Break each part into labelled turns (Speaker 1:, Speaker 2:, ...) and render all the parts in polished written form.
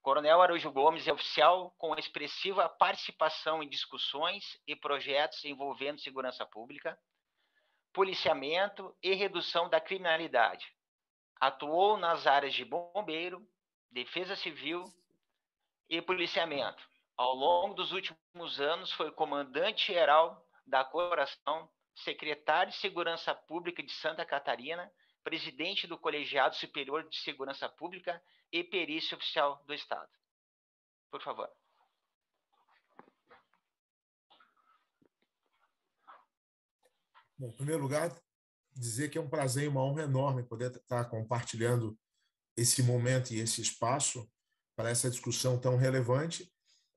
Speaker 1: Coronel Araújo Gomes é oficial com expressiva participação em discussões e projetos envolvendo segurança pública, policiamento e redução da criminalidade. Atuou nas áreas de bombeiro, defesa civil e policiamento. Ao longo dos últimos anos, foi comandante-geral da Corporação, secretário de Segurança Pública de Santa Catarina, presidente do Colegiado Superior de Segurança Pública e perícia oficial do Estado. Por favor.
Speaker 2: Bom, em primeiro lugar, dizer que é um prazer e uma honra enorme poder estar compartilhando esse momento e esse espaço para essa discussão tão relevante,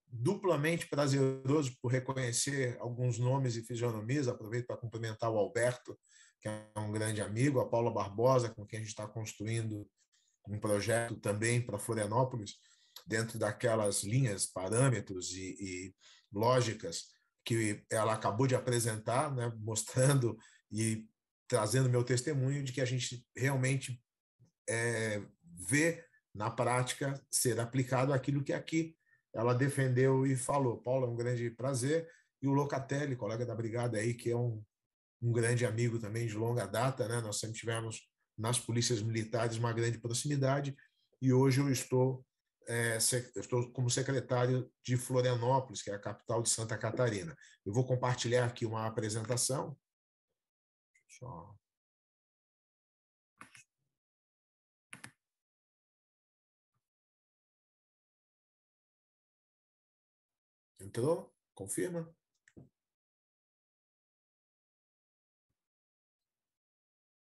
Speaker 2: duplamente prazeroso por reconhecer alguns nomes e fisionomias. Aproveito para cumprimentar o Alberto, que é um grande amigo, a Paula Barbosa, com quem a gente está construindo um projeto também para Florianópolis, dentro daquelas linhas, parâmetros e lógicas que ela acabou de apresentar, né, mostrando e trazendo meu testemunho de que a gente realmente vê na prática ser aplicado aquilo que aqui ela defendeu e falou. Paulo, é um grande prazer. E o Locatelli, colega da Brigada aí, que é um grande amigo também de longa data, né? Nós sempre tivemos nas polícias militares uma grande proximidade e hoje eu estou como secretário de Florianópolis, que é a capital de Santa Catarina. Eu vou compartilhar aqui uma apresentação. Só... Entrou? Confirma?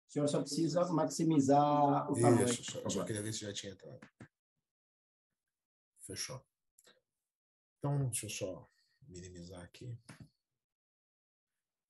Speaker 3: O senhor só precisa maximizar o tamanho.
Speaker 2: Isso, eu só queria ver se já tinha entrado. Fechou. Então, deixa eu só minimizar aqui.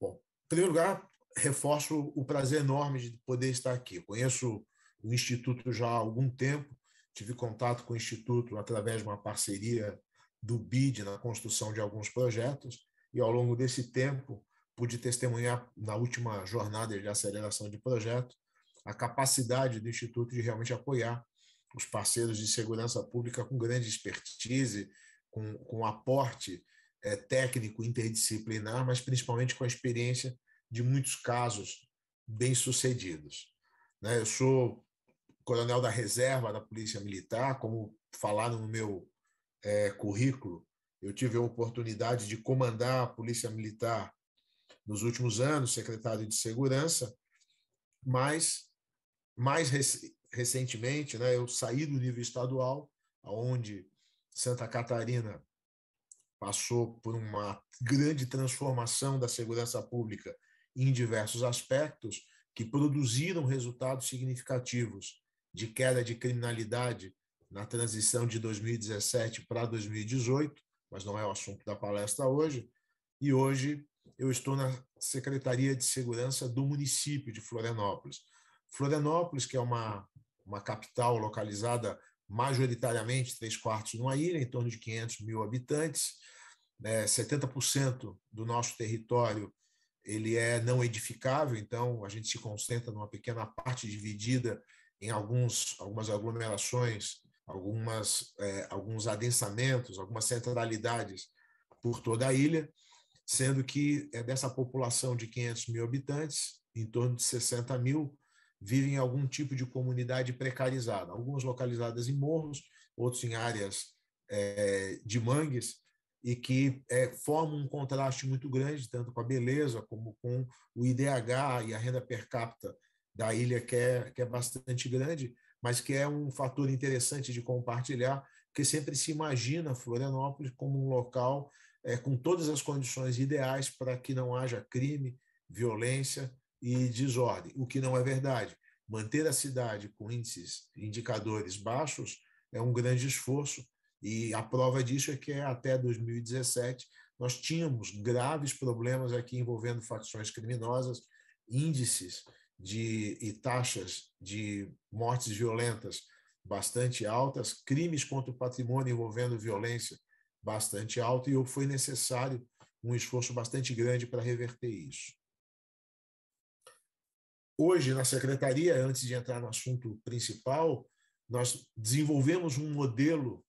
Speaker 2: Bom, em primeiro lugar, reforço o prazer enorme de poder estar aqui. Eu conheço o Instituto já há algum tempo, tive contato com o Instituto através de uma parceria do BID na construção de alguns projetos, e ao longo desse tempo pude testemunhar na última jornada de aceleração de projeto a capacidade do Instituto de realmente apoiar os parceiros de segurança pública com grande expertise, com aporte técnico interdisciplinar, mas principalmente com a experiência de muitos casos bem-sucedidos. Eu sou coronel da reserva da Polícia Militar, como falaram no meu currículo, eu tive a oportunidade de comandar a Polícia Militar nos últimos anos, secretário de Segurança, mas mais recentemente, eu saí do nível estadual, onde Santa Catarina passou por uma grande transformação da segurança pública em diversos aspectos que produziram resultados significativos de queda de criminalidade na transição de 2017 para 2018, mas não é o assunto da palestra hoje. E hoje eu estou na Secretaria de Segurança do município de Florianópolis. Florianópolis, que é uma capital localizada majoritariamente 3/4 numa ilha, em torno de 500 mil habitantes, 70% do nosso território ele é não edificável, então a gente se concentra numa pequena parte dividida em algumas aglomerações, alguns adensamentos, algumas centralidades por toda a ilha, sendo que dessa população de 500 mil habitantes, em torno de 60 mil vivem em algum tipo de comunidade precarizada, algumas localizadas em morros, outros em áreas de mangues, e que formam um contraste muito grande, tanto com a beleza como com o IDH e a renda per capita da ilha, que é bastante grande, mas que é um fator interessante de compartilhar, porque sempre se imagina Florianópolis como um local com todas as condições ideais para que não haja crime, violência e desordem, o que não é verdade. Manter a cidade com indicadores baixos é um grande esforço, e a prova disso é que até 2017 nós tínhamos graves problemas aqui envolvendo facções criminosas, índices e taxas de mortes violentas bastante altas, crimes contra o patrimônio envolvendo violência bastante alta, e foi necessário um esforço bastante grande para reverter isso. Hoje, na Secretaria, antes de entrar no assunto principal, nós desenvolvemos um modelo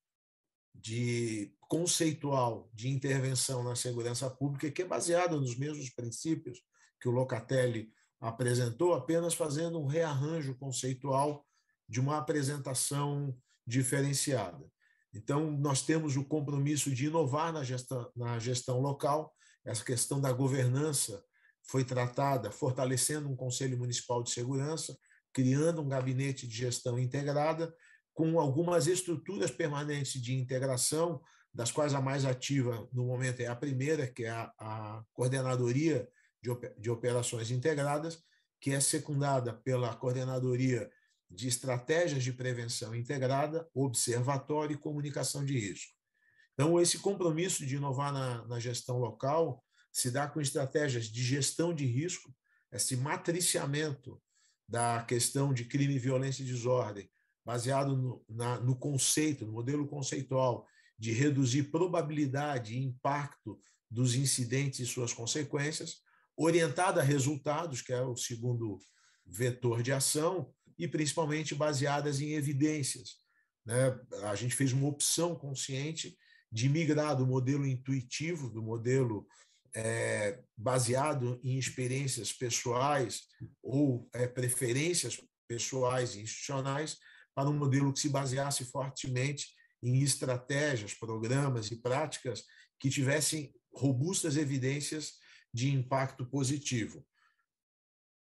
Speaker 2: conceitual de intervenção na segurança pública, que é baseado nos mesmos princípios que o Locatelli apresentou, apenas fazendo um rearranjo conceitual de uma apresentação diferenciada. Então, nós temos o compromisso de inovar na gestão local. Essa questão da governança foi tratada fortalecendo um Conselho Municipal de Segurança, criando um gabinete de gestão integrada, com algumas estruturas permanentes de integração, das quais a mais ativa no momento é a primeira, que é a Coordenadoria de Operações Integradas, que é secundada pela Coordenadoria de Estratégias de Prevenção Integrada, Observatório e Comunicação de Risco. Então, esse compromisso de inovar na gestão local se dá com estratégias de gestão de risco, esse matriciamento da questão de crime, violência e desordem, baseado no conceito, no modelo conceitual de reduzir probabilidade e impacto dos incidentes e suas consequências, orientada a resultados, que é o segundo vetor de ação, e principalmente baseadas em evidências, né? A gente fez uma opção consciente de migrar do modelo intuitivo, do modelo baseado em experiências pessoais ou preferências pessoais e institucionais, para um modelo que se baseasse fortemente em estratégias, programas e práticas que tivessem robustas evidências de impacto positivo,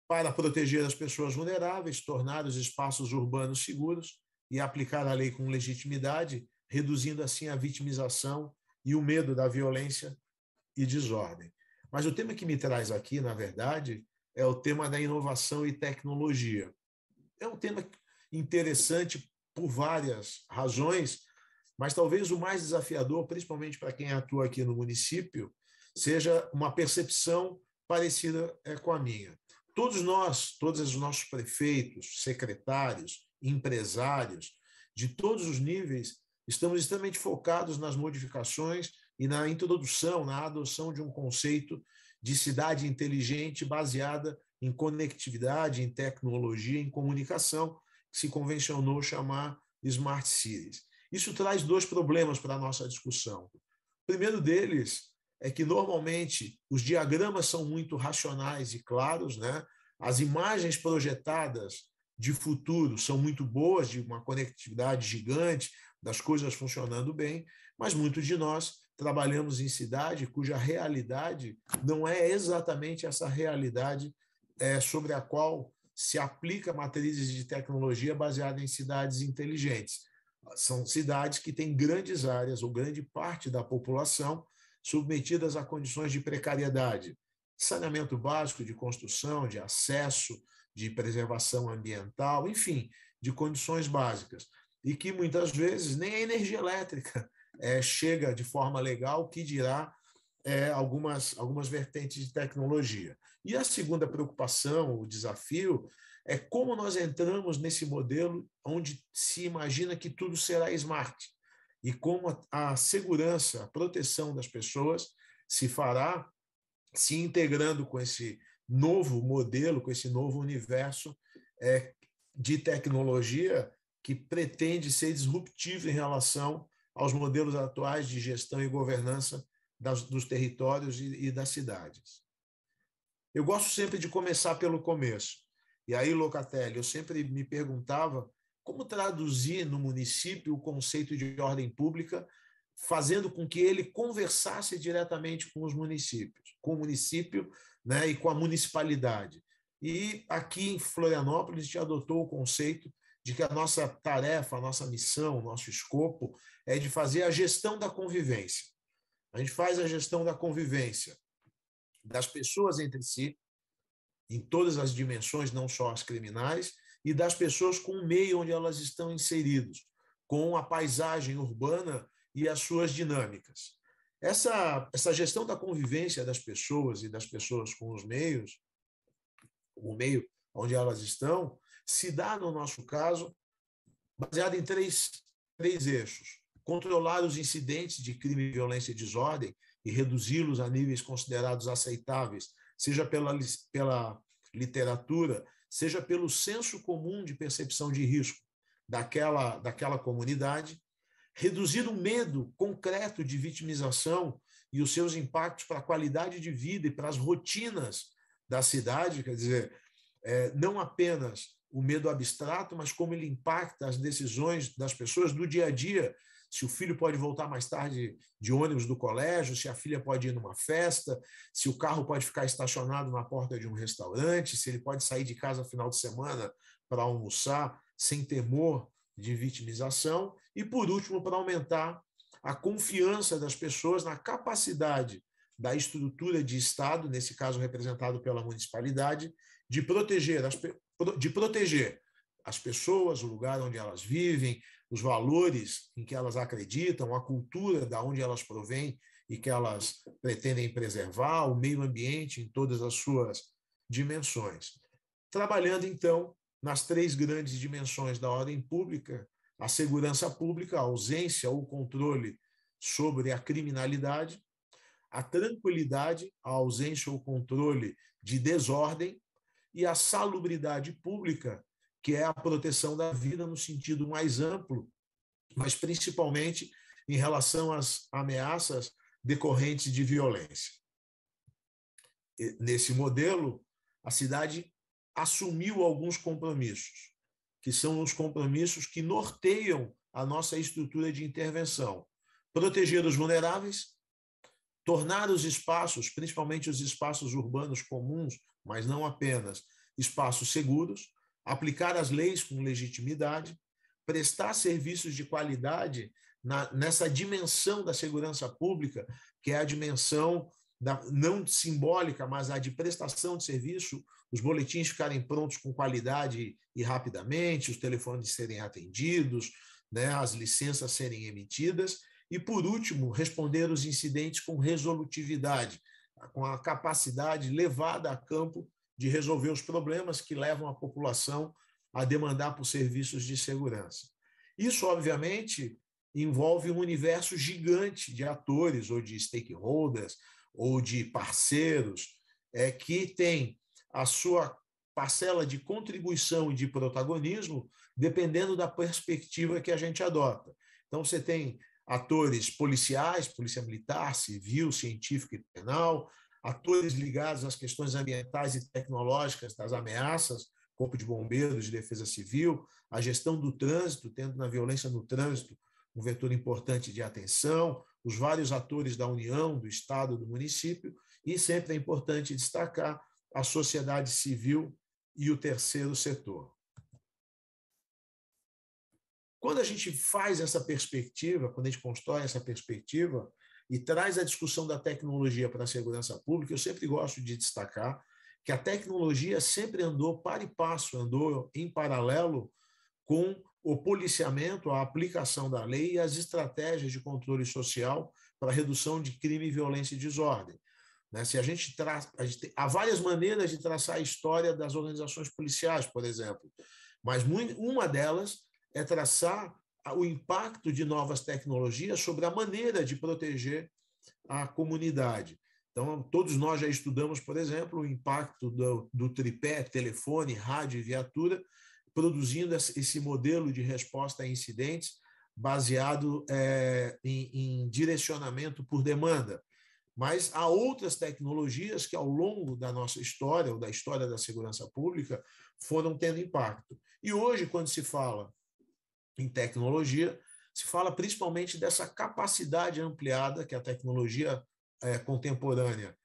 Speaker 2: para proteger as pessoas vulneráveis, tornar os espaços urbanos seguros e aplicar a lei com legitimidade, reduzindo assim a vitimização e o medo da violência e desordem. Mas o tema que me traz aqui, na verdade, é o tema da inovação e tecnologia. É um tema interessante por várias razões, mas talvez o mais desafiador, principalmente para quem atua aqui no município, seja uma percepção parecida com a minha. Todos os nossos prefeitos, secretários, empresários, de todos os níveis, estamos extremamente focados nas modificações e na introdução, na adoção de um conceito de cidade inteligente baseada em conectividade, em tecnologia, em comunicação, que se convencionou chamar Smart Cities. Isso traz dois problemas para a nossa discussão. O primeiro deles é que, normalmente, os diagramas são muito racionais e claros, né? As imagens projetadas de futuro são muito boas, de uma conectividade gigante, das coisas funcionando bem, mas muitos de nós trabalhamos em cidade cuja realidade não é exatamente essa realidade sobre a qual se aplica matrizes de tecnologia baseada em cidades inteligentes. São cidades que têm grandes áreas, ou grande parte da população, submetidas a condições de precariedade, saneamento básico, de construção, de acesso, de preservação ambiental, enfim, de condições básicas, e que muitas vezes nem a energia elétrica chega de forma legal, que dirá algumas vertentes de tecnologia. E a segunda preocupação, o desafio, é como nós entramos nesse modelo onde se imagina que tudo será smart, e como a segurança, a proteção das pessoas se fará se integrando com esse novo modelo, com esse novo universo de tecnologia que pretende ser disruptivo em relação aos modelos atuais de gestão e governança dos territórios e das cidades. Eu gosto sempre de começar pelo começo. E aí, Locatelli, eu sempre me perguntava como traduzir no município o conceito de ordem pública, fazendo com que ele conversasse diretamente com os municípios, com o município, né, e com a municipalidade. E aqui em Florianópolis, a gente adotou o conceito de que a nossa tarefa, a nossa missão, o nosso escopo é de fazer a gestão da convivência. A gente faz a gestão da convivência das pessoas entre si, em todas as dimensões, não só as criminais, e das pessoas com o meio onde elas estão inseridas, com a paisagem urbana e as suas dinâmicas. Essa gestão da convivência das pessoas e das pessoas com os meios, o meio onde elas estão, se dá, no nosso caso, baseado em três eixos. Controlar os incidentes de crime, violência e desordem e reduzi-los a níveis considerados aceitáveis, seja pela literatura, seja pelo senso comum de percepção de risco daquela comunidade. reduzir o medo concreto de vitimização e os seus impactos para a qualidade de vida e para as rotinas da cidade, quer dizer, não apenas o medo abstrato, mas como ele impacta as decisões das pessoas do dia a dia, se o filho pode voltar mais tarde de ônibus do colégio, se a filha pode ir numa festa, se o carro pode ficar estacionado na porta de um restaurante, se ele pode sair de casa no final de semana para almoçar sem temor de vitimização, e, por último, para aumentar a confiança das pessoas na capacidade da estrutura de Estado, nesse caso representado pela municipalidade, de proteger as pessoas, o lugar onde elas vivem, os valores em que elas acreditam, a cultura da onde elas provêm e que elas pretendem preservar, o meio ambiente em todas as suas dimensões. Trabalhando, então, nas 3 grandes dimensões da ordem pública, a segurança pública, a ausência ou controle sobre a criminalidade, a tranquilidade, a ausência ou controle de desordem, e a salubridade pública, que é a proteção da vida no sentido mais amplo, mas principalmente em relação às ameaças decorrentes de violência. Nesse modelo, a cidade assumiu alguns compromissos, que são os compromissos que norteiam a nossa estrutura de intervenção. Proteger os vulneráveis, tornar os espaços, principalmente os espaços urbanos comuns, mas não apenas, espaços seguros, aplicar as leis com legitimidade, prestar serviços de qualidade nessa dimensão da segurança pública, que é a dimensão não simbólica, mas a de prestação de serviço, os boletins ficarem prontos com qualidade e rapidamente, os telefones serem atendidos, né, as licenças serem emitidas, e, por último, responder os incidentes com resolutividade, com a capacidade levada a campo de resolver os problemas que levam a população a demandar por serviços de segurança. Isso, obviamente, envolve um universo gigante de atores ou de stakeholders ou de parceiros que tem a sua parcela de contribuição e de protagonismo dependendo da perspectiva que a gente adota. Então, você tem atores policiais, polícia militar, civil, científica e penal, atores ligados às questões ambientais e tecnológicas das ameaças, Corpo de Bombeiros, de Defesa Civil, a gestão do trânsito, tendo na violência no trânsito um vetor importante de atenção, os vários atores da União, do Estado, do município, e sempre é importante destacar a sociedade civil e o terceiro setor. Quando a gente faz essa perspectiva, quando a gente constrói essa perspectiva e traz a discussão da tecnologia para a segurança pública, eu sempre gosto de destacar que a tecnologia sempre andou para e passo, andou em paralelo com o policiamento, a aplicação da lei e as estratégias de controle social para a redução de crime, violência e desordem. Se a gente há várias maneiras de traçar a história das organizações policiais, por exemplo, mas uma delas é traçar o impacto de novas tecnologias sobre a maneira de proteger a comunidade. Então, todos nós já estudamos, por exemplo, o impacto do tripé, telefone, rádio e viatura, produzindo esse modelo de resposta a incidentes baseado em direcionamento por demanda. Mas há outras tecnologias que, ao longo da nossa história, ou da história da segurança pública, foram tendo impacto. E hoje, quando se fala em tecnologia, se fala principalmente dessa capacidade ampliada que a tecnologia contemporânea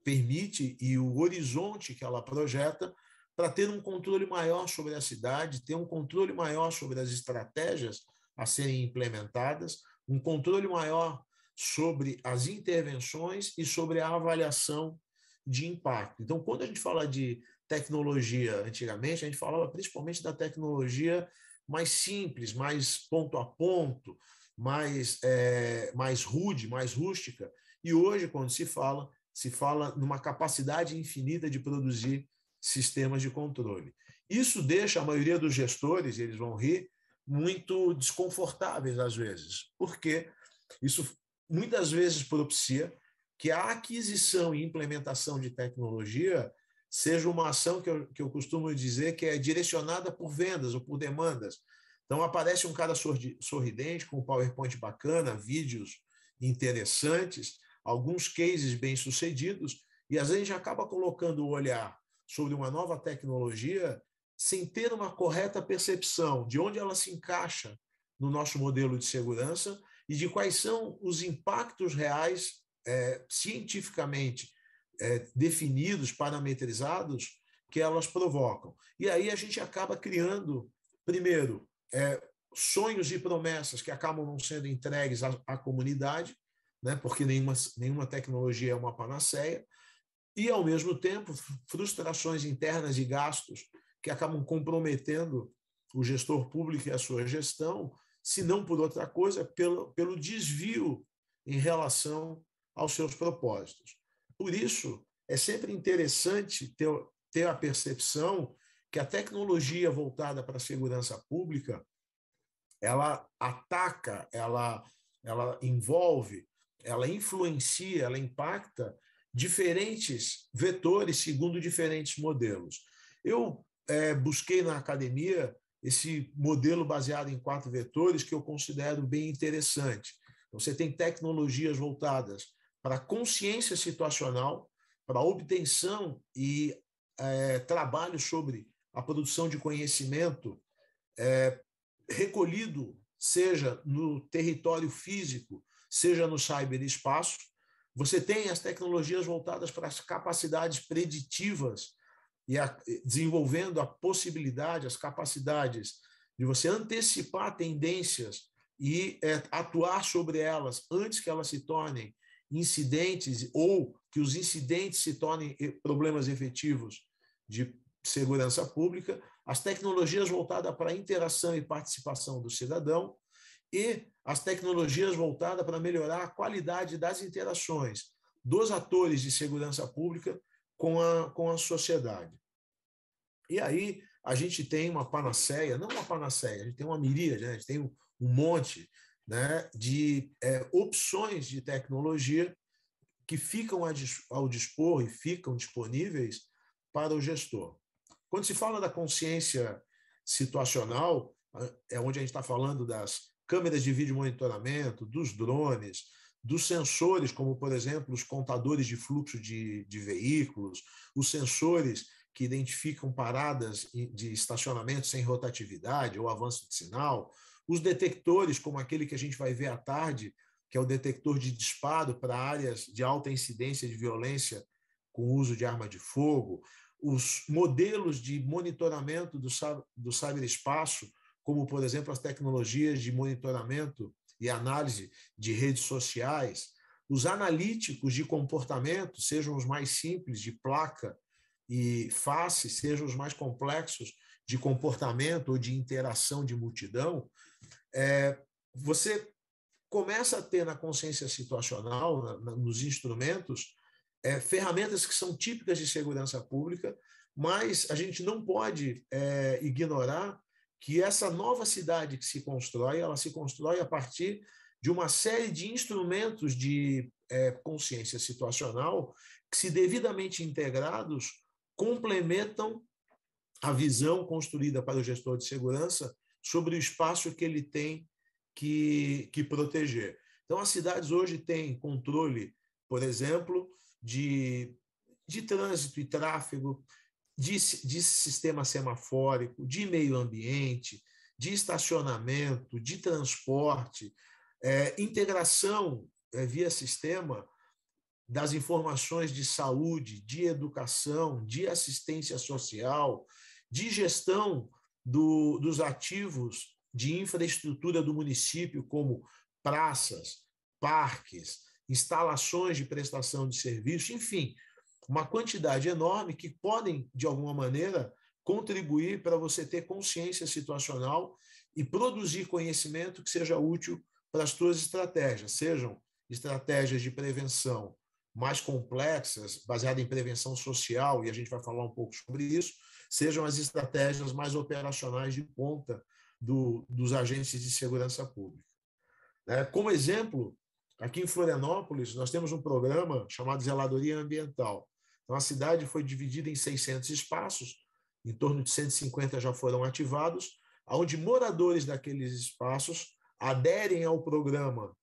Speaker 2: permite e o horizonte que ela projeta para ter um controle maior sobre a cidade, ter um controle maior sobre as estratégias a serem implementadas, um controle maior sobre as intervenções e sobre a avaliação de impacto. Então, quando a gente fala de tecnologia, antigamente, a gente falava principalmente da tecnologia mais simples, mais ponto a ponto, mais rude, mais rústica. E hoje, quando se fala numa capacidade infinita de produzir sistemas de controle. Isso deixa a maioria dos gestores, eles vão rir, muito desconfortáveis às vezes, porque isso muitas vezes propicia que a aquisição e implementação de tecnologia seja uma ação que eu costumo dizer que é direcionada por vendas ou por demandas. Então, aparece um cara sorridente, com um PowerPoint bacana, vídeos interessantes, alguns cases bem-sucedidos, e às vezes a gente acaba colocando o olhar sobre uma nova tecnologia sem ter uma correta percepção de onde ela se encaixa no nosso modelo de segurança e de quais são os impactos reais, cientificamente definidos, parametrizados, que elas provocam. E aí a gente acaba criando, primeiro, sonhos e promessas que acabam não sendo entregues à comunidade, né, porque nenhuma tecnologia é uma panaceia, e, ao mesmo tempo, frustrações internas e gastos que acabam comprometendo o gestor público e a sua gestão, se não por outra coisa, pelo desvio em relação aos seus propósitos. Por isso, é sempre interessante ter a percepção que a tecnologia voltada para a segurança pública, ela ataca, ela envolve, ela influencia, ela impacta diferentes vetores segundo diferentes modelos. Eu busquei na academia esse modelo baseado em 4 vetores que eu considero bem interessante. Você tem tecnologias voltadas para a consciência situacional, para a obtenção e trabalho sobre a produção de conhecimento recolhido, seja no território físico, seja no cyberespaço. Você tem as tecnologias voltadas para as capacidades preditivas e desenvolvendo a possibilidade, as capacidades de você antecipar tendências e atuar sobre elas antes que elas se tornem incidentes ou que os incidentes se tornem problemas efetivos de segurança pública, as tecnologias voltadas para a interação e participação do cidadão e as tecnologias voltadas para melhorar a qualidade das interações dos atores de segurança pública com a sociedade. E aí a gente tem uma panaceia, não uma panaceia, a gente tem uma miríade, né? A gente tem um monte, né, de opções de tecnologia que ficam ao dispor e ficam disponíveis para o gestor. Quando se fala da consciência situacional, é onde a gente está falando das câmeras de vídeo monitoramento, dos drones, dos sensores, como, por exemplo, os contadores de fluxo de veículos, os sensores que identificam paradas de estacionamento sem rotatividade ou avanço de sinal, os detectores, como aquele que a gente vai ver à tarde, que é o detector de disparo para áreas de alta incidência de violência com uso de arma de fogo, os modelos de monitoramento do cyberespaço, como, por exemplo, as tecnologias de monitoramento e análise de redes sociais, os analíticos de comportamento, sejam os mais simples, de placa e face, sejam os mais complexos, de comportamento ou de interação de multidão, você começa a ter na consciência situacional, nos instrumentos, ferramentas que são típicas de segurança pública, mas a gente não pode ignorar que essa nova cidade que se constrói, ela se constrói a partir de uma série de instrumentos de consciência situacional que, se devidamente integrados, complementam a visão construída para o gestor de segurança sobre o espaço que ele tem que proteger. Então, as cidades hoje têm controle, por exemplo, de trânsito e tráfego, de sistema semafórico, de meio ambiente, de estacionamento, de transporte, integração via sistema das informações de saúde, de educação, de assistência social, de gestão dos ativos de infraestrutura do município, como praças, parques, instalações de prestação de serviço, enfim, uma quantidade enorme que podem, de alguma maneira, contribuir para você ter consciência situacional e produzir conhecimento que seja útil para as suas estratégias, sejam estratégias de prevenção mais complexas, baseadas em prevenção social, e a gente vai falar um pouco sobre isso, sejam as estratégias mais operacionais de ponta dos agentes de segurança pública. Como exemplo, aqui em Florianópolis, nós temos um programa chamado Zeladoria Ambiental. Então, a cidade foi dividida em 600 espaços, em torno de 150 já foram ativados, onde moradores daqueles espaços aderem ao programa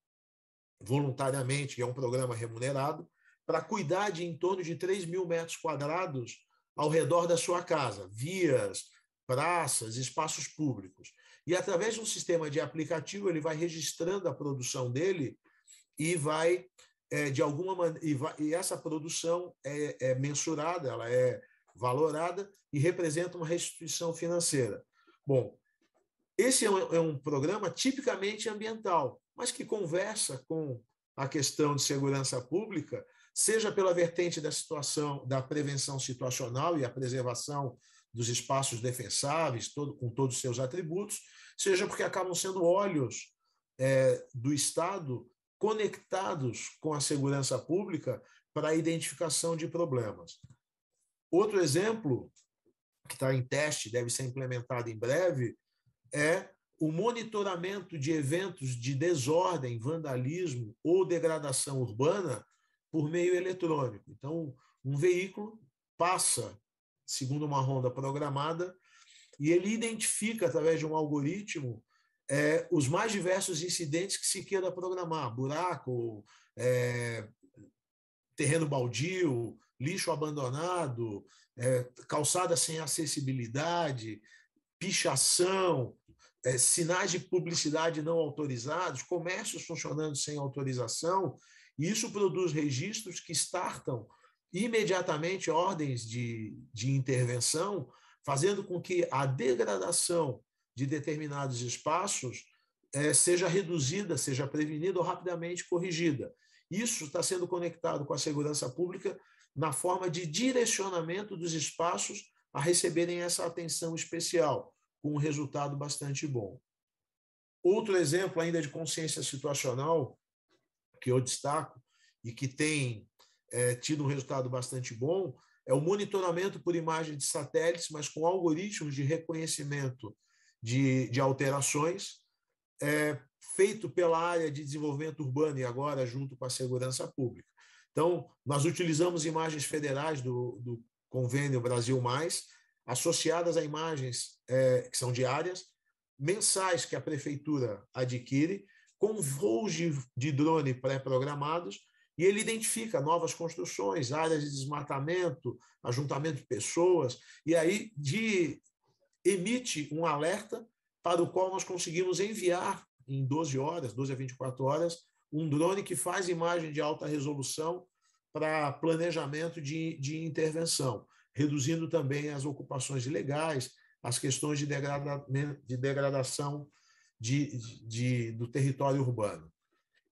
Speaker 2: voluntariamente, que é um programa remunerado, para cuidar de em torno de 3 mil metros quadrados ao redor da sua casa, vias, praças, espaços públicos. E, através de um sistema de aplicativo, ele vai registrando a produção dele e vai, de alguma maneira, e essa produção é mensurada, ela é valorada e representa uma restituição financeira. Bom, esse é um programa tipicamente ambiental, mas que conversa com a questão de segurança pública, seja pela vertente da situação, da prevenção situacional e a preservação dos espaços defensáveis, com todos os seus atributos, seja porque acabam sendo olhos do Estado conectados com a segurança pública para a identificação de problemas. Outro exemplo, que está em teste, deve ser implementado em breve, é o monitoramento de eventos de desordem, vandalismo ou degradação urbana por meio eletrônico. Então, um veículo passa, segundo uma ronda programada, e ele identifica, através de um algoritmo, os mais diversos incidentes que se queira programar: buraco, terreno baldio, lixo abandonado, calçada sem acessibilidade, pichação, sinais de publicidade não autorizados, comércios funcionando sem autorização, e isso produz registros que startam imediatamente ordens de intervenção, fazendo com que a degradação de determinados espaços seja reduzida, seja prevenida ou rapidamente corrigida. Isso está sendo conectado com a segurança pública na forma de direcionamento dos espaços a receberem essa atenção especial, com um resultado bastante bom. Outro exemplo ainda de consciência situacional que eu destaco e que tem tido um resultado bastante bom é o monitoramento por imagem de satélites, mas com algoritmos de reconhecimento de alterações, feito pela área de desenvolvimento urbano e agora junto com a segurança pública. Então, nós utilizamos imagens federais do Convênio Brasil Mais, associadas a imagens que são diárias, mensais que a prefeitura adquire, com voos de drone pré-programados, e ele identifica novas construções, áreas de desmatamento, ajuntamento de pessoas, e aí emite um alerta para o qual nós conseguimos enviar em 12 a 24 horas, um drone que faz imagem de alta resolução para planejamento de intervenção, reduzindo também as ocupações ilegais, as questões de degradação do território urbano.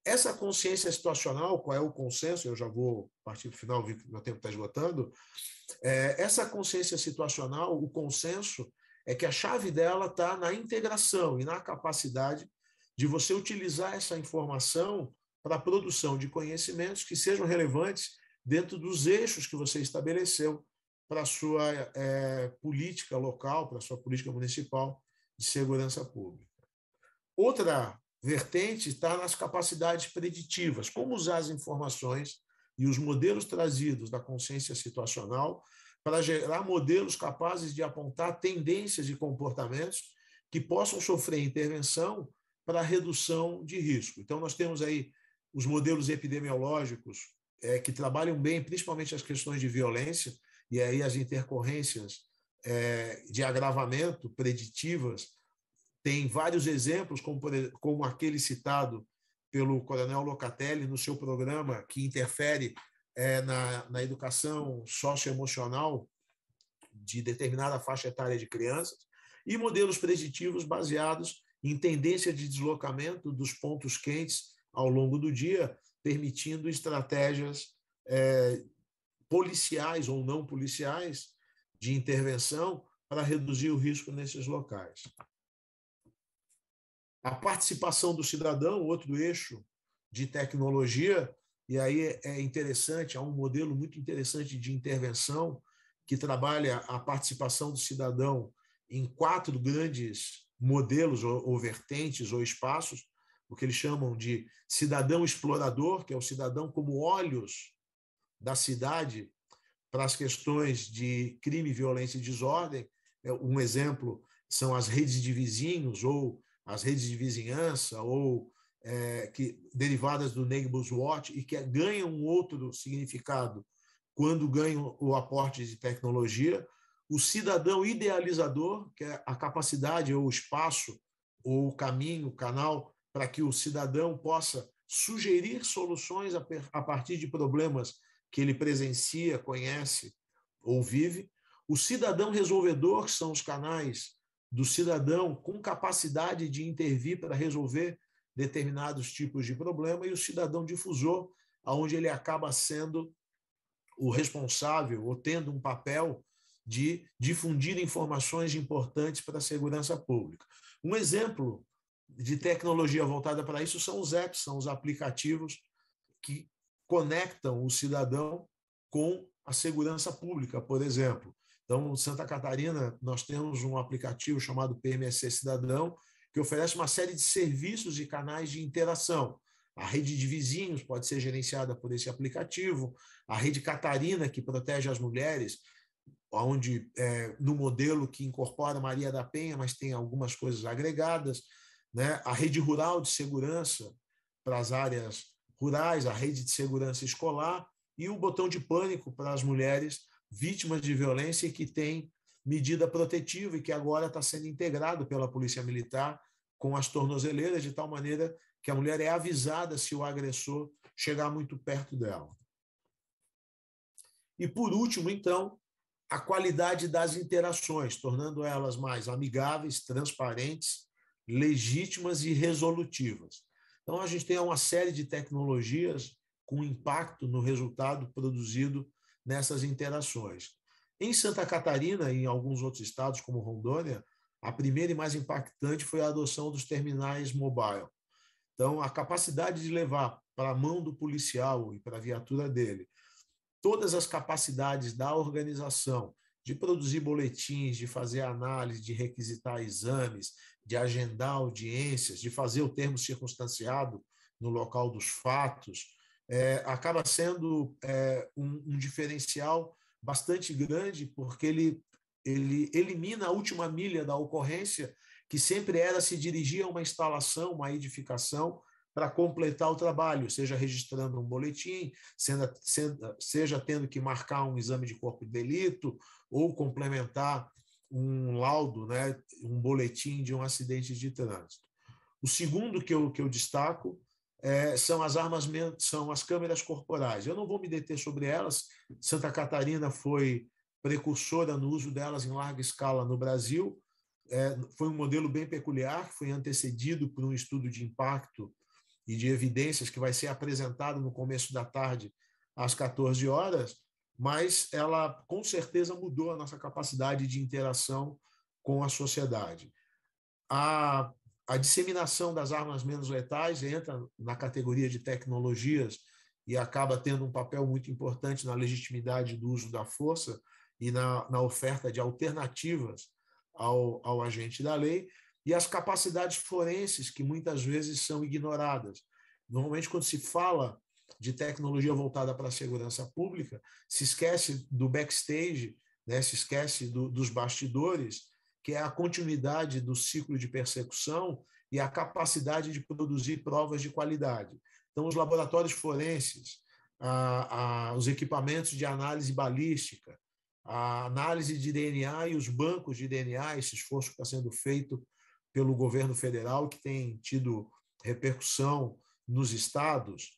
Speaker 2: Essa consciência situacional, qual é o consenso? Eu já vou partir para o final, vi que meu tempo está esgotando. Essa consciência situacional, o consenso é que a chave dela está na integração e na capacidade de você utilizar essa informação para a produção de conhecimentos que sejam relevantes dentro dos eixos que você estabeleceu para a sua política local, para a sua política municipal de segurança pública. Outra vertente está nas capacidades preditivas, como usar as informações e os modelos trazidos da consciência situacional para gerar modelos capazes de apontar tendências e comportamentos que possam sofrer intervenção para a redução de risco. Então, nós temos aí os modelos epidemiológicos que trabalham bem, principalmente as questões de violência, e aí as intercorrências de agravamento preditivas. Tem vários exemplos, como aquele citado pelo Coronel Locatelli no seu programa, que interfere na educação socioemocional de determinada faixa etária de crianças, e modelos preditivos baseados em tendência de deslocamento dos pontos quentes ao longo do dia, permitindo estratégias policiais ou não policiais de intervenção para reduzir o risco nesses locais. A participação do cidadão, outro eixo de tecnologia, e aí é interessante, há um modelo muito interessante de intervenção que trabalha a participação do cidadão em 4 grandes modelos ou vertentes ou espaços, o que eles chamam de cidadão explorador, que é o cidadão como olhos da cidade para as questões de crime, violência e desordem. Um exemplo são as redes de vizinhos ou as redes de vizinhança ou derivadas do Neighbors Watch e que ganham um outro significado quando ganham o aporte de tecnologia. O cidadão idealizador, que é a capacidade ou o espaço ou o caminho, o canal para que o cidadão possa sugerir soluções a partir de problemas que ele presencia, conhece ou vive. O cidadão resolvedor, que são os canais do cidadão com capacidade de intervir para resolver determinados tipos de problema, e o cidadão difusor, onde ele acaba sendo o responsável ou tendo um papel de difundir informações importantes para a segurança pública. Um exemplo de tecnologia voltada para isso são os apps, são os aplicativos que conectam o cidadão com a segurança pública, por exemplo. Então, em Santa Catarina, nós temos um aplicativo chamado PMSC Cidadão, que oferece uma série de serviços e canais de interação. A rede de vizinhos pode ser gerenciada por esse aplicativo, a rede Catarina, que protege as mulheres, onde no modelo que incorpora Maria da Penha, mas tem algumas coisas agregadas, né? A rede rural de segurança para as áreas rurais, a rede de segurança escolar e o botão de pânico para as mulheres vítimas de violência e que tem medida protetiva e que agora está sendo integrado pela Polícia Militar com as tornozeleiras, de tal maneira que a mulher é avisada se o agressor chegar muito perto dela. E, por último, então, a qualidade das interações, tornando elas mais amigáveis, transparentes, legítimas e resolutivas. Então, a gente tem uma série de tecnologias com impacto no resultado produzido nessas interações. Em Santa Catarina e em alguns outros estados, como Rondônia, a primeira e mais impactante foi a adoção dos terminais mobile. Então, a capacidade de levar para a mão do policial e para a viatura dele todas as capacidades da organização de produzir boletins, de fazer análise, de requisitar exames, de agendar audiências, de fazer o termo circunstanciado no local dos fatos, acaba sendo um diferencial bastante grande, porque ele elimina a última milha da ocorrência, que sempre era se dirigir a uma instalação, uma edificação, para completar o trabalho, seja registrando um boletim, seja tendo que marcar um exame de corpo de delito ou complementar um laudo, né, um boletim de um acidente de trânsito. O segundo que eu destaco são as câmeras corporais. Eu não vou me deter sobre elas. Santa Catarina foi precursora no uso delas em larga escala no Brasil. Foi um modelo bem peculiar, que foi antecedido por um estudo de impacto e de evidências que vai ser apresentado no começo da tarde, às 14 horas, mas ela, com certeza, mudou a nossa capacidade de interação com a sociedade. A disseminação das armas menos letais entra na categoria de tecnologias e acaba tendo um papel muito importante na legitimidade do uso da força e na oferta de alternativas ao agente da lei, e as capacidades forenses, que muitas vezes são ignoradas. Normalmente, quando se fala de tecnologia voltada para a segurança pública, se esquece do backstage, né? Se esquece dos bastidores, que é a continuidade do ciclo de persecução e a capacidade de produzir provas de qualidade. Então, os laboratórios forenses, os equipamentos de análise balística, a análise de DNA e os bancos de DNA, esse esforço que está sendo feito pelo governo federal, que tem tido repercussão nos estados,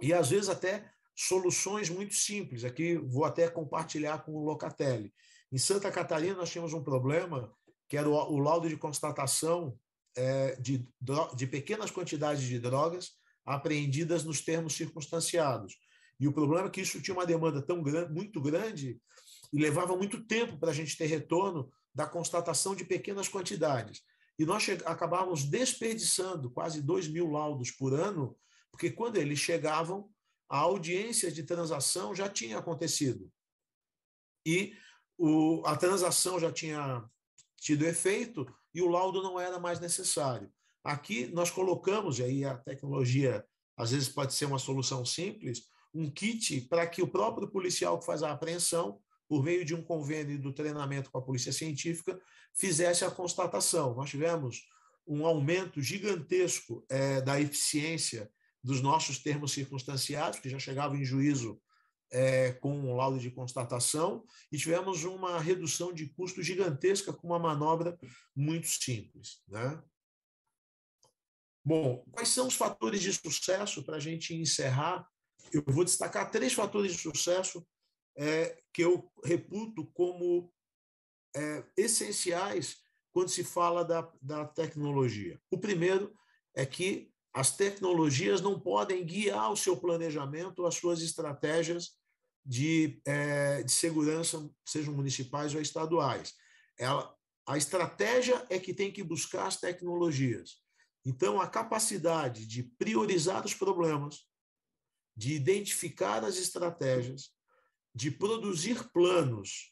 Speaker 2: e às vezes até soluções muito simples. Aqui vou até compartilhar com o Locatelli. Em Santa Catarina, nós tínhamos um problema, que era o laudo de constatação de pequenas quantidades de drogas apreendidas nos termos circunstanciados. E o problema é que isso tinha uma demanda muito grande e levava muito tempo para a gente ter retorno da constatação de pequenas quantidades. E nós acabávamos desperdiçando quase 2.000 laudos por ano, porque quando eles chegavam, a audiência de transação já tinha acontecido. E a transação já tinha tido efeito e o laudo não era mais necessário. Aqui nós colocamos, e aí a tecnologia às vezes pode ser uma solução simples, um kit para que o próprio policial que faz a apreensão por meio de um convênio do treinamento com a Polícia Científica, fizesse a constatação. Nós tivemos um aumento gigantesco da eficiência dos nossos termos circunstanciados, que já chegavam em juízo com um laudo de constatação, e tivemos uma redução de custo gigantesca com uma manobra muito simples, né? Bom, quais são os fatores de sucesso para a gente encerrar? Eu vou destacar 3 fatores de sucesso que eu reputo como essenciais quando se fala da tecnologia. O primeiro é que as tecnologias não podem guiar o seu planejamento, as suas estratégias de segurança, sejam municipais ou estaduais. A estratégia é que tem que buscar as tecnologias. Então, a capacidade de priorizar os problemas, de identificar as estratégias, de produzir planos,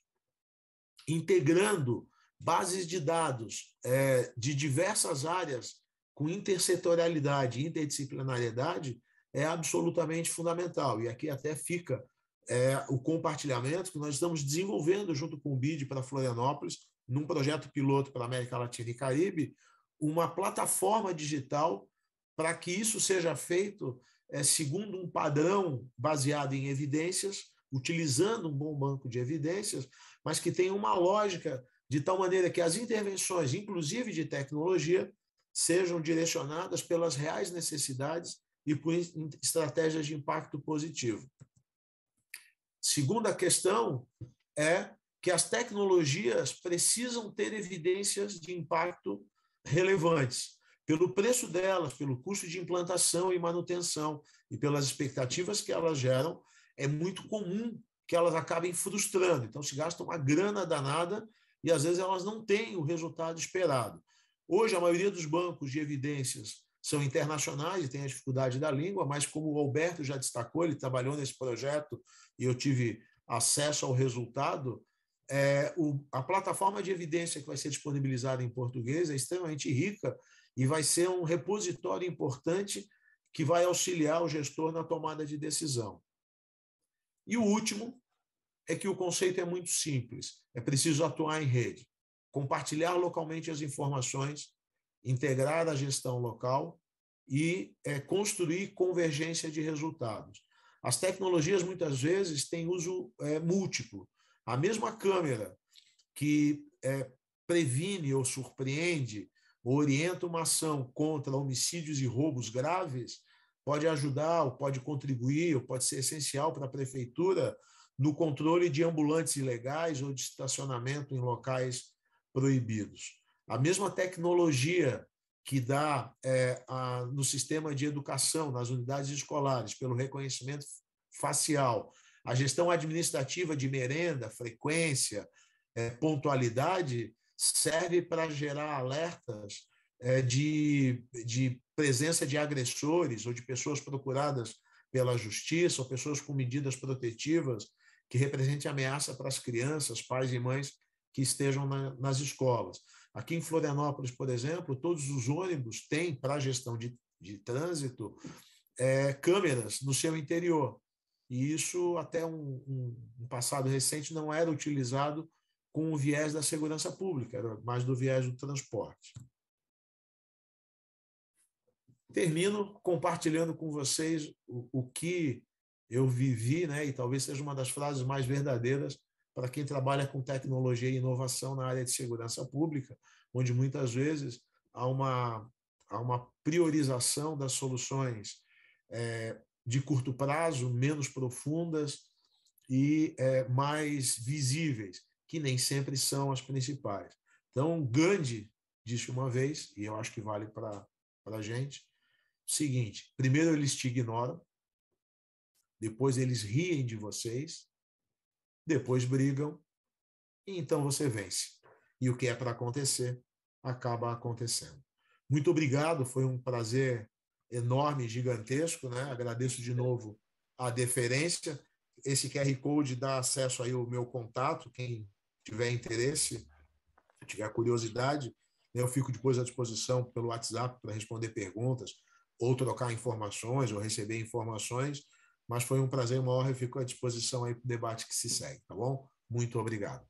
Speaker 2: integrando bases de dados de diversas áreas com intersetorialidade e interdisciplinariedade, é absolutamente fundamental. E aqui até fica o compartilhamento que nós estamos desenvolvendo junto com o BID para Florianópolis, num projeto piloto para a América Latina e Caribe, uma plataforma digital para que isso seja feito segundo um padrão baseado em evidências, utilizando um bom banco de evidências, mas que tenha uma lógica de tal maneira que as intervenções, inclusive de tecnologia, sejam direcionadas pelas reais necessidades e por estratégias de impacto positivo. Segunda questão é que as tecnologias precisam ter evidências de impacto relevantes, pelo preço delas, pelo custo de implantação e manutenção e pelas expectativas que elas geram. É muito comum que elas acabem frustrando. Então, se gasta uma grana danada e, às vezes, elas não têm o resultado esperado. Hoje, a maioria dos bancos de evidências são internacionais e tem a dificuldade da língua, mas, como o Alberto já destacou, ele trabalhou nesse projeto e eu tive acesso ao resultado, a plataforma de evidência que vai ser disponibilizada em português é extremamente rica e vai ser um repositório importante que vai auxiliar o gestor na tomada de decisão. E o último é que o conceito é muito simples. É preciso atuar em rede, compartilhar localmente as informações, integrar a gestão local e construir convergência de resultados. As tecnologias, muitas vezes, têm uso múltiplo. A mesma câmera que previne ou surpreende ou orienta uma ação contra homicídios e roubos graves pode ajudar, ou pode contribuir, ou pode ser essencial para a prefeitura no controle de ambulantes ilegais ou de estacionamento em locais proibidos. A mesma tecnologia que dá no sistema de educação, nas unidades escolares, pelo reconhecimento facial, a gestão administrativa de merenda, frequência, pontualidade, serve para gerar alertas de presença de agressores ou de pessoas procuradas pela justiça ou pessoas com medidas protetivas que representem ameaça para as crianças, pais e mães que estejam nas escolas. Aqui em Florianópolis, por exemplo, todos os ônibus têm, para a gestão de trânsito, câmeras no seu interior. E isso, até um passado recente, não era utilizado com o viés da segurança pública, era mais do viés do transporte. Termino compartilhando com vocês o que eu vivi, né, e talvez seja uma das frases mais verdadeiras para quem trabalha com tecnologia e inovação na área de segurança pública, onde muitas vezes há uma priorização das soluções de curto prazo, menos profundas e mais visíveis, que nem sempre são as principais. Então, Gandhi disse uma vez, e eu acho que vale para a gente, o seguinte: primeiro eles te ignoram, depois eles riem de vocês, depois brigam, e então você vence. E o que é para acontecer, acaba acontecendo. Muito obrigado, foi um prazer enorme, gigantesco, né? Agradeço de novo a deferência. Esse QR Code dá acesso aí ao meu contato, quem tiver interesse, tiver curiosidade, eu fico depois à disposição pelo WhatsApp para responder perguntas, ou trocar informações, ou receber informações, mas foi um prazer, uma honra, e fico à disposição aí para o debate que se segue, tá bom? Muito obrigado.